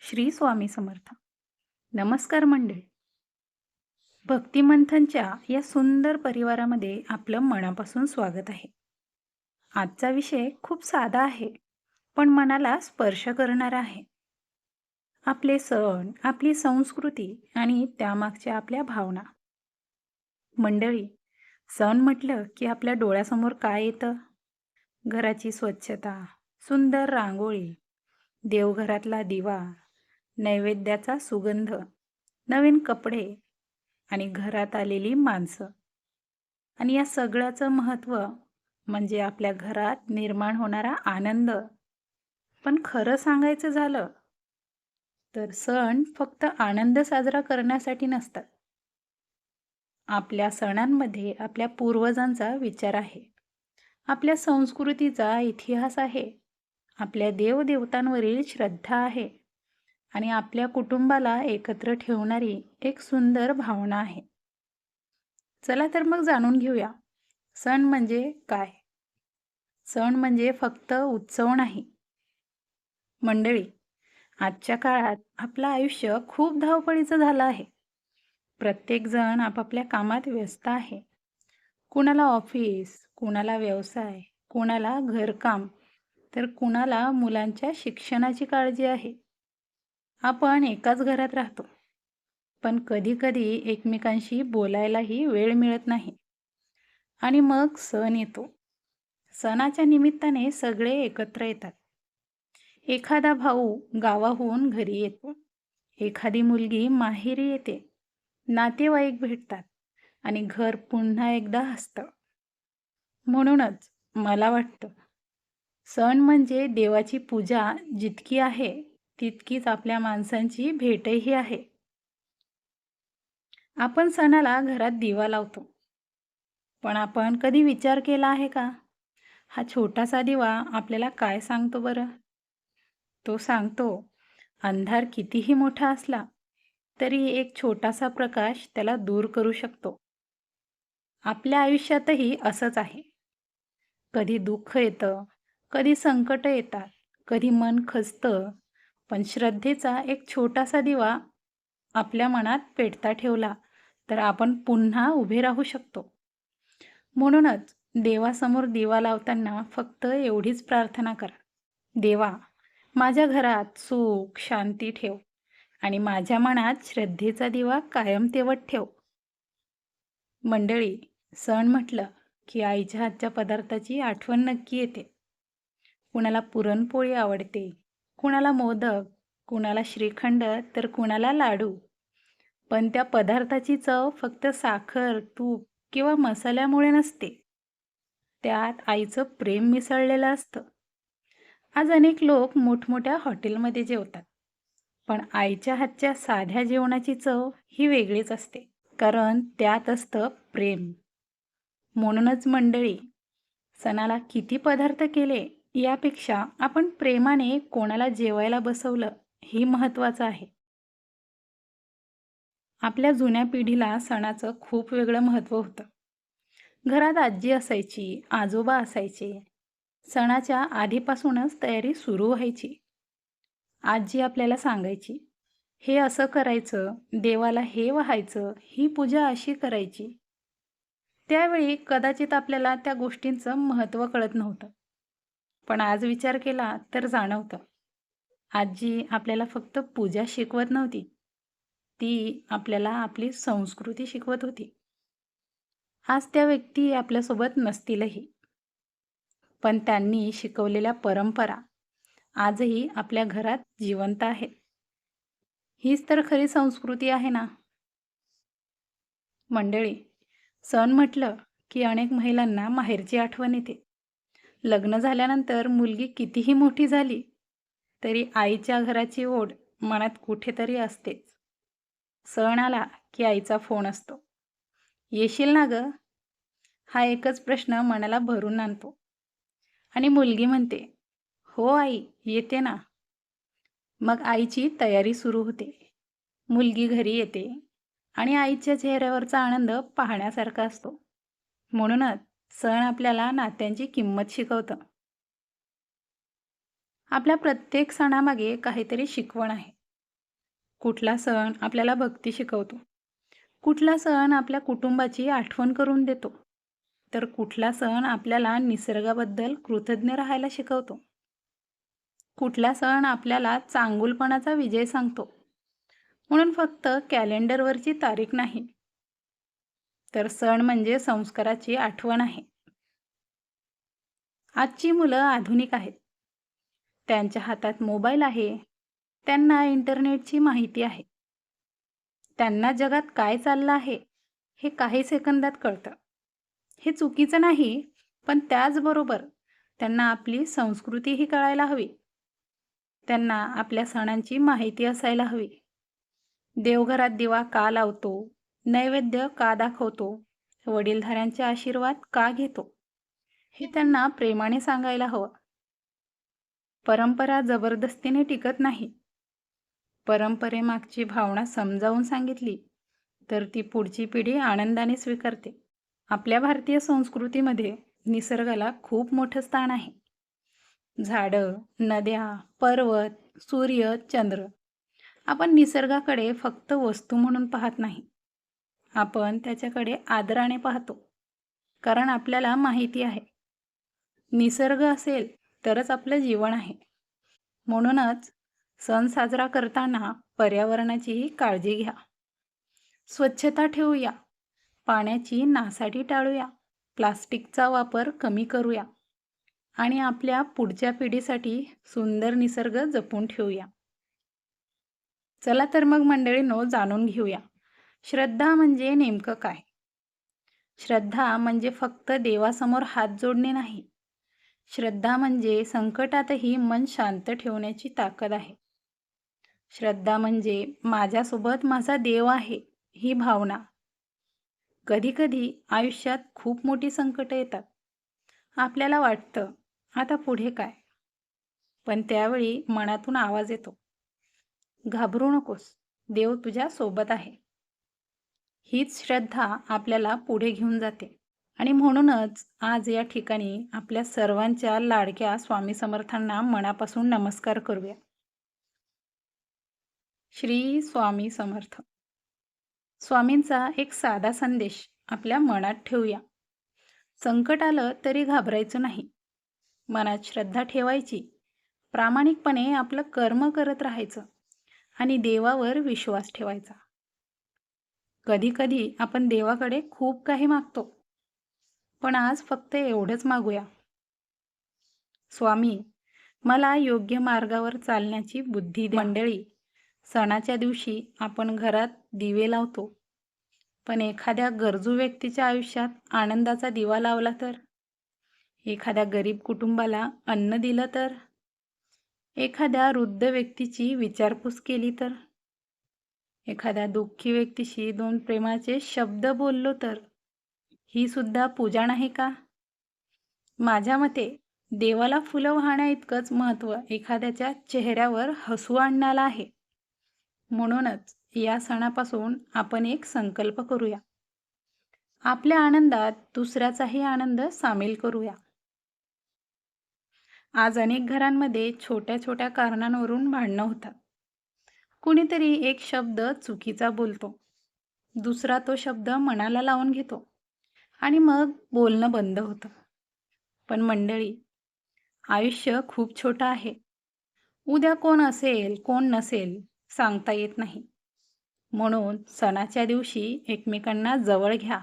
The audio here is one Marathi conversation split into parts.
श्री स्वामी समर्थ. नमस्कार मंडळी. भक्तिमंथनच्या या सुंदर परिवारामध्ये आपलं मनापासून स्वागत आहे. आजचा विषय खूप साधा आहे, पण मनाला स्पर्श करणारा आहे. आपले सण, आपली संस्कृती आणि त्यामागच्या आपल्या भावना. मंडळी, सण म्हटलं की आपल्या डोळ्यासमोर काय येतं? घराची स्वच्छता, सुंदर रांगोळी, देवघरातला दिवा, नैवेद्याचा सुगंध, नवीन कपडे आणि घरात आलेली माणसं. आणि या सगळ्याचं महत्त्व म्हणजे आपल्या घरात निर्माण होणारा आनंद. पण खरं सांगायचं झालं तर सण फक्त आनंद साजरा करण्यासाठी नसतात. आपल्या सणांमध्ये आपल्या पूर्वजांचा विचार आहे, आपल्या संस्कृतीचा इतिहास आहे, आपल्या देवदेवतांवरील श्रद्धा आहे आणि आपल्या कुटुंबाला एकत्र ठेवणारी एक सुंदर भावना आहे. चला तर मग जाणून घेऊया, सण म्हणजे काय? सण म्हणजे फक्त उत्सव नाही. मंडळी, आजच्या काळात आपलं आयुष्य खूप धावपळीचं झालं आहे. प्रत्येकजण आपापल्या कामात व्यस्त आहे. कुणाला ऑफिस, कुणाला व्यवसाय, कुणाला घरकाम, तर कुणाला मुलांच्या शिक्षणाची काळजी आहे. आपण एकाच घरात राहतो, पण कधी-कधी एकमेकांशी बोलायलाही वेळ मिळत नाही. आणि मग सण येतो. सणाच्या निमित्ताने सगळे एकत्र येतात. एखादा भाऊ गावाहून घरी येतो. एखादी मुलगी माहेरी येते. नातेवाईक भेटतात आणि घर पुन्हा एकदा हसतं. म्हणूनच मला वाटतं, सण म्हणजे देवाची पूजा जितकी आहे, तितकीच आपल्या माणसांची भेटही आहे. आपण सणाला घरात दिवा लावतो. पण आपण कधी विचार केला आहे का? हा छोटासा दिवा आपल्याला काय सांगतो बरं? तो सांगतो, अंधार कितीही मोठा असला, तरी एक छोटासा प्रकाश त्याला दूर करू शकतो. आपल्या आयुष्यातही असंच आहे. कधी दुःख येतं, कधी संकट येतात, कधी मन खचतं, पण श्रद्धेचा एक छोटासा दिवा आपल्या मनात पेटता ठेवला, तर आपण पुन्हा उभे राहू शकतो. म्हणूनच देवासमोर दिवा लावताना फक्त एवढीच प्रार्थना करा, देवा, माझ्या घरात सुख, शांती ठेव आणि माझ्या मनात श्रद्धेचा दिवा कायम तेवत ठेव. मंडळी, सण म्हटलं की आईच्या हातच्या पदार्थाची आठवण नक्की येते. कुणाला पुरणपोळी आवडते, कुणाला मोदक, कुणाला श्रीखंड, तर कुणाला लाडू. पण त्या पदार्थाची चव फक्त साखर, तूप किंवा मसाल्यामुळे नसते. त्यात आईचं प्रेम मिसळलेलं असतं. आज अनेक लोक मोठमोठ्या हॉटेलमध्ये जेवतात, पण आईच्या हातच्या साध्या जेवणाची चव ही वेगळीच असते. कारण त्यात असतं प्रेम. म्हणूनच मंडळी, सणाला किती पदार्थ केले यापेक्षा आपण प्रेमाने कोणाला जेवायला बसवलं हे महत्त्वाचं आहे. आपल्या जुन्या पिढीला सणाचं खूप वेगळं महत्त्व होतं. घरात आजी असायची, आजोबा असायचे. सणाच्या आधीपासूनच तयारी सुरू व्हायची. आजी आपल्याला सांगायची, हे असं करायचं, देवाला हे वाहायचं, ही पूजा अशी करायची. त्यावेळी कदाचित आपल्याला त्या गोष्टींचं महत्त्व कळत नव्हतं. पण आज विचार केला तर जाणवतं. आजी आपल्याला फक्त पूजा शिकवत नव्हती. ती आपल्याला आपली संस्कृती शिकवत होती. आज त्या व्यक्ती आपल्यासोबत नसतीलही. पण त्यांनी शिकवलेल्या परंपरा आजही आपल्या घरात जिवंत आहेत. हीच तर खरी संस्कृती आहे ना. मंडळी, सण म्हटलं की अनेक महिलांना माहेरची आठवण येते. लग्न झाल्यानंतर मुलगी कितीही मोठी झाली, तरी आईच्या घराची ओढ मनात कुठेतरी असतेच. सण आला की आईचा फोन असतो. येशील ना गं? हा एकच प्रश्न मनाला भरून आणतो. आणि मुलगी म्हणते, हो आई, येते ना. मग आईची तयारी सुरू होते. मुलगी घरी येते आणि आईच्या चेहऱ्यावरचा आनंद पाहण्यासारखा असतो. म्हणूनच सण आपल्याला नात्यांची किंमत शिकवतं. आपल्या प्रत्येक सणामागे काहीतरी शिकवण आहे. कुठला सण आपल्याला भक्ती शिकवतो? कुठला सण आपल्या कुटुंबाची आठवण करून देतो? तर कुठला सण आपल्याला निसर्गाबद्दल कृतज्ञ राहायला शिकवतो? कुठला सण आपल्याला चांगुलपणाचा विजय सांगतो? म्हणून फक्त कॅलेंडरवरची तारीख नाही, तर सण म्हणजे संस्काराची आठवण आहे. आजची मुलं आधुनिक आहेत. त्यांच्या हातात मोबाईल आहे. त्यांना इंटरनेटची माहिती आहे. त्यांना जगात काय चाललं आहे, हे काही सेकंदात कळतं. हे चुकीचं नाही, पण त्याचबरोबर त्यांना आपली संस्कृतीही कळायला हवी. त्यांना आपल्या सणांची माहिती असायला हवी. देवघरात दिवा का लावतो? नैवेद्य का दाखवतो? वडीलधाऱ्यांचे आशीर्वाद का घेतो? हे त्यांना प्रेमाने सांगायला हवं. परंपरा जबरदस्तीने टिकत नाही. परंपरेमागची भावना समजावून सांगितली, तर ती पुढची पिढी आनंदाने स्वीकारते. आपल्या भारतीय संस्कृतीमध्ये निसर्गाला खूप मोठं स्थान आहे. झाडं, नद्या, पर्वत, सूर्य, चंद्र. आपण निसर्गाकडे फक्त वस्तू म्हणून पाहत नाही. आपण त्याच्याकडे आदराने पाहतो. कारण आपल्याला माहिती आहे, निसर्ग असेल तरच आपलं जीवन आहे. म्हणूनच सण साजरा करताना पर्यावरणाचीही काळजी घ्या. स्वच्छता ठेवूया, पाण्याची नासाडी टाळूया, प्लास्टिकचा वापर कमी करूया आणि आपल्या पुढच्या पिढीसाठी सुंदर निसर्ग जपून ठेवूया. चला तर मग मंडळींनो, जाणून घेऊया, श्रद्धा म्हणजे नेमकं काय? श्रद्धा म्हणजे फक्त देवासमोर हात जोडणे नाही. श्रद्धा म्हणजे संकटातही मन शांत ठेवण्याची ताकद आहे. श्रद्धा म्हणजे माझ्यासोबत माझा देव आहे, ही भावना. कधीकधी आयुष्यात खूप मोठी संकटं येतात. आपल्याला वाटतं, आता पुढे काय? पण त्यावेळी मनातून आवाज येतो, घाबरू नकोस, देव तुझ्या सोबत आहे. हीच श्रद्धा आपल्याला पुढे घेऊन जाते. आणि म्हणूनच आज या ठिकाणी आपल्या सर्वांच्या लाडक्या स्वामी समर्थांना मनापासून नमस्कार करूया. श्री स्वामी समर्थ. स्वामींचा एक साधा संदेश आपल्या मनात ठेवूया. संकट आलं तरी घाबरायचं नाही. मनात श्रद्धा ठेवायची, प्रामाणिकपणे आपलं कर्म करत राहायचं आणि देवावर विश्वास ठेवायचा. कधी-कधी आपण देवाकडे खूप काही मागतो, पण आज फक्त एवढंच मागूया, स्वामी, मला योग्य मार्गावर चालण्याची बुद्धी द्या. मंडळी, सणाच्या दिवशी आपण घरात दिवे लावतो, पण एखाद्या गरजू व्यक्तीच्या आयुष्यात आनंदाचा दिवा लावला तर? एखाद्या गरीब कुटुंबाला अन्न दिलं तर? एखाद्या वृद्ध व्यक्तीची विचारपूस केली तर? एखाद्या दुःखी व्यक्तीशी 2 प्रेमाचे शब्द बोललो तर? ही सुद्धा पूजा नाही का? माझ्या मते देवाला फुलं वाहण्या इतकंच महत्त्व एखाद्याच्या चेहऱ्यावर हसू आणण्याला आहे. म्हणूनच या सणापासून आपण एक संकल्प करूया. आपल्या आनंदात दुसऱ्याचाही आनंद सामील करूया. आज अनेक घरांमध्ये छोट्या छोट्या कारणांवरून भांडणं होतात. कुणीतरी एक शब्द चुकीचा बोलतो, दुसरा तो शब्द मनाला लावून घेतो आणि मग बोलणं बंद होतं. पण मंडळी, आयुष्य खूप छोटं आहे. उद्या कोण असेल कोण नसेल सांगता येत नाही. म्हणून सणाच्या दिवशी एकमेकांना जवळ घ्या.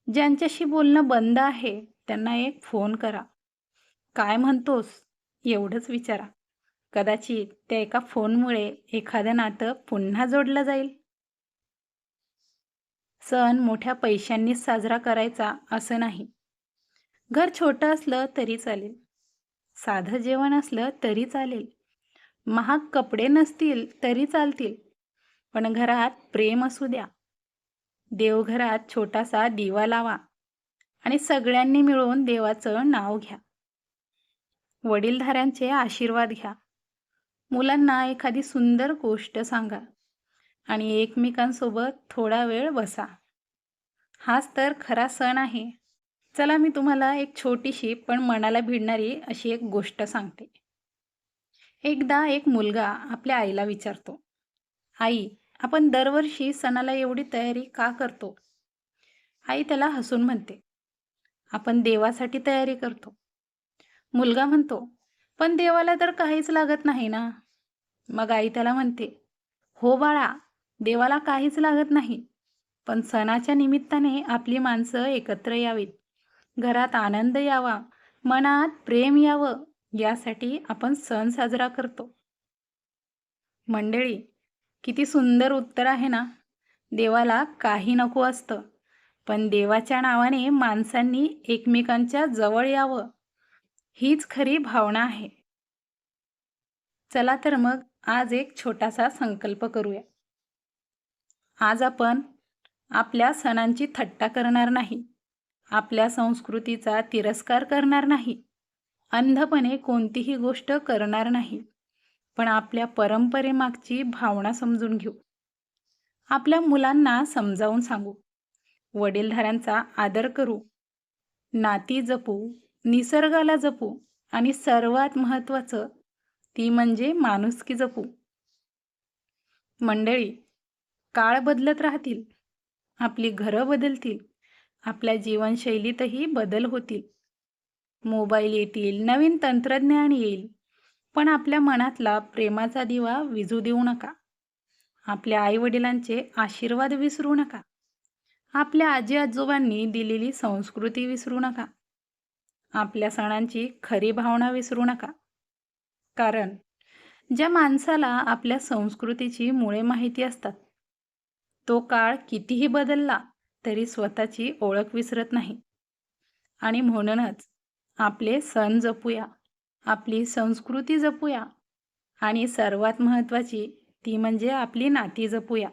ज्यांच्याशी बोलणं बंद आहे त्यांना एक फोन करा. काय म्हणतोस? एवढंच विचारा. कदाचित त्या एका फोनमुळे एखादं नातं पुन्हा जोडलं जाईल. सण मोठ्या पैशांनीच साजरा करायचा असं नाही. घर छोटं असलं तरी चालेल. साधं जेवण असलं तरी चालेल. महाग कपडे नसतील तरी चालतील. पण घरात प्रेम असू द्या. देवघरात छोटासा दिवा लावा आणि सगळ्यांनी मिळून देवाचं नाव घ्या. वडीलधाऱ्यांचे आशीर्वाद घ्या. मुलांना एखादी सुंदर गोष्ट सांगा आणि एकमेकांसोबत थोडा वेळ बसा. हाच तर खरा सण आहे. चला, मी तुम्हाला एक छोटीशी पण मनाला भिडणारी अशी एक गोष्ट सांगते. एकदा एक मुलगा आपल्या आईला विचारतो, आई, आपण दरवर्षी सणाला एवढी तयारी का करतो? आई त्याला हसून म्हणते, आपण देवासाठी तयारी करतो. मुलगा म्हणतो, पण देवाला तर काहीच लागत नाही ना. मग आई त्याला म्हणते, हो बाळा, देवाला काहीच लागत नाही. पण सणाच्या निमित्ताने आपली माणसं एकत्र यावीत, घरात आनंद यावा, मनात प्रेम यावं, यासाठी आपण सण साजरा करतो. मंडळी, किती सुंदर उत्तर आहे ना. देवाला काही नको असतं, पण देवाच्या नावाने माणसांनी एकमेकांच्या जवळ यावं, हीच खरी भावना आहे. चला तर मग आज एक छोटासा संकल्प करूया. आज आपण आपल्या सणांची थट्टा करणार नाही, आपल्या संस्कृतीचा तिरस्कार करणार नाही, अंधपणे कोणतीही गोष्ट करणार नाही, पण आपल्या परंपरेमागची भावना समजून घेऊ. आपल्या मुलांना समजावून सांगू, वडीलधाऱ्यांचा आदर करू, नाती जपू, निसर्गाला जपू आणि सर्वात महत्त्वाचं ती म्हणजे माणुसकी जपू. मंडळी, काळ बदलत राहतील, आपली घरं बदलतील, आपल्या जीवनशैलीतही बदल होतील. मोबाईल येतील, नवीन तंत्रज्ञान येईल, पण आपल्या मनातला प्रेमाचा दिवा विझू देऊ नका. आपल्या आईवडिलांचे आशीर्वाद विसरू नका. आपल्या आजी आजोबांनी दिलेली संस्कृती विसरू नका. आपल्या सणांची खरी भावना विसरू नका. कारण ज्या माणसाला आपल्या संस्कृतीची मुळे माहिती असतात, तो काळ कितीही बदलला तरी स्वतःची ओळख विसरत नाही. आणि म्हणूनच आपले सण जपूया, आपली संस्कृती जपूया आणि सर्वात महत्त्वाची ती म्हणजे आपली नाती जपूया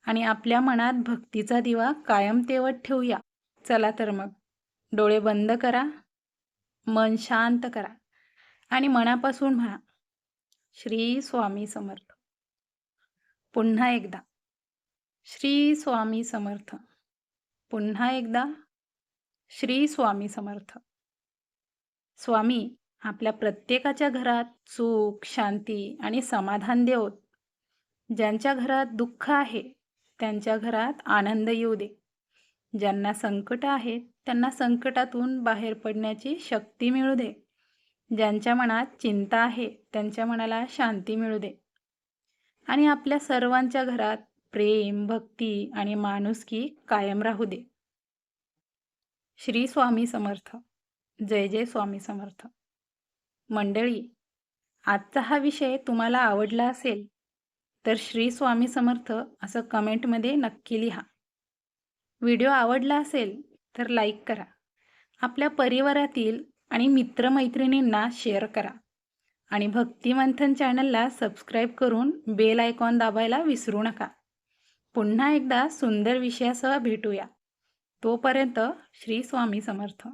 आणि आपल्या मनात भक्तीचा दिवा कायम तेवत ठेवूया. चला तर मग, डोळे बंद करा, मन शांत करा आणि मनापासून म्हणा, श्री स्वामी समर्थ. पुन्हा एकदा, श्री स्वामी समर्थ. पुन्हा एकदा, श्री स्वामी समर्थ. स्वामी आपल्या प्रत्येकाच्या घरात सुख, शांती आणि समाधान देवोत. ज्यांच्या घरात दुःख आहे, त्यांच्या घरात आनंद येऊ दे. ज्यांना संकट आहेत, त्यांना संकटातून बाहेर पडण्याची शक्ती मिळू दे. ज्यांच्या मनात चिंता आहे, त्यांच्या मनाला शांती मिळू दे. आणि आपल्या सर्वांच्या घरात प्रेम, भक्ती आणि माणुसकी कायम राहू दे. श्री स्वामी समर्थ. जय जय स्वामी समर्थ. मंडळी, आजचा हा विषय तुम्हाला आवडला असेल तर श्री स्वामी समर्थ असं कमेंटमध्ये नक्की लिहा. व्हिडिओ आवडला असेल तर लाईक करा. आपल्या परिवारातील आणि मित्रमैत्रिणींना शेअर करा आणि भक्तिमंथन चॅनलला सबस्क्राईब करून बेल आयकॉन दाबायला विसरू नका. पुन्हा एकदा सुंदर विषयासह भेटूया. तोपर्यंत श्री स्वामी समर्थ.